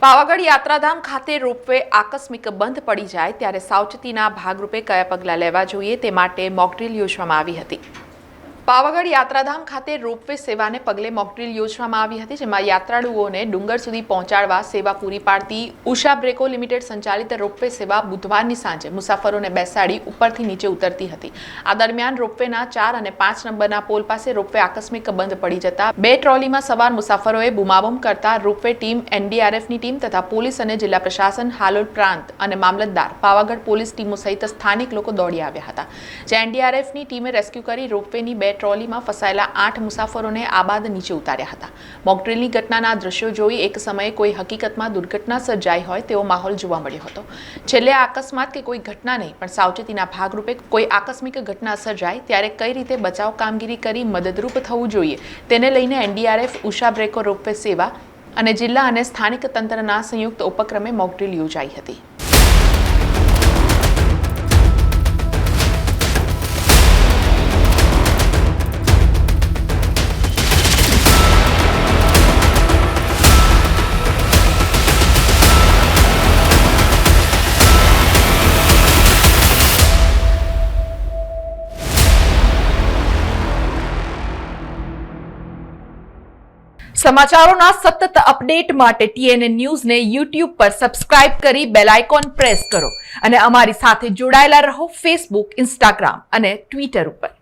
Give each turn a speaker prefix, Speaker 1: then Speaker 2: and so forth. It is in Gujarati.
Speaker 1: પાવાગઢ યાત્રાધામ ખાતે રોપવે આકસ્મિક બંધ પડી જાય ત્યારે સાવચેતીના ભાગરૂપે કયા પગલાં લેવા જોઈએ તે માટે મોકડ્રીલ યોજવામાં આવી હતી। પાવાગઢ યાત્રાધામ ખાતે રોપવે સેવાને પગલે મોકડ્રીલ યોજવામાં આવી હતી, જેમાં યાત્રાળુઓને ડુંગર સુધી પહોંચાડવા સેવા પૂરી પાડતી ઉષા બ્રેકો લિમિટેડ સંચાલિત રોપવે સેવા બુધવારની સાંજે મુસાફરોને બેસાડી ઉપરથી નીચે ઉતરતી હતી। આ દરમિયાન રોપવેના 4 અને 5 નંબરના પોલ પાસે રોપવે આકસ્મિક બંધ પડી જતા 2 ટ્રોલીમાં સવાર મુસાફરોએ બૂમાબૂમ કરતા રોપવે ટીમ, એનડીઆરએફની ટીમ તથા પોલીસ અને જિલ્લા પ્રશાસન, હાલોલ પ્રાંત અને મામલતદાર, પાવાગઢ પોલીસ ટીમો સહિત સ્થાનિક લોકો દોડી આવ્યા હતા, જ્યાં એનડીઆરએફની ટીમે રેસ્ક્યુ કરી રોપવેની 2 ટ્રોલીમાં ફસાયેલા 8 મુસાફરોને આબાદ નીચે ઉતાર્યા હતા। મોકડ્રીલની ઘટનાના દ્રશ્યો જોઈ એક સમયે કોઈ હકીકતમાં દુર્ઘટના સર્જાઈ હોય તેવો માહોલ જોવા મળ્યો હતો। છેલ્લે અકસ્માત કે કોઈ ઘટના નહીં, પણ સાવચેતીના ભાગરૂપે કોઈ આકસ્મિક ઘટના સર્જાય ત્યારે કઈ રીતે બચાવ કામગીરી કરી મદદરૂપ થવું જોઈએ તેને લઈને એનડીઆરએફ, ઉષા બ્રેકો રોપવે સેવા અને જિલ્લા અને સ્થાનિક તંત્રના સંયુક્ત ઉપક્રમે મોકડ્રીલ યોજાઈ હતી। સમાચારોના સતત અપડેટ માટે TNN ન્યૂઝને YouTube પર સબસ્ક્રાઇબ કરી બેલ આઇકોન પ્રેસ કરો અને અમારી સાથે જોડાયેલા રહો Facebook, Instagram અને Twitter ઉપર।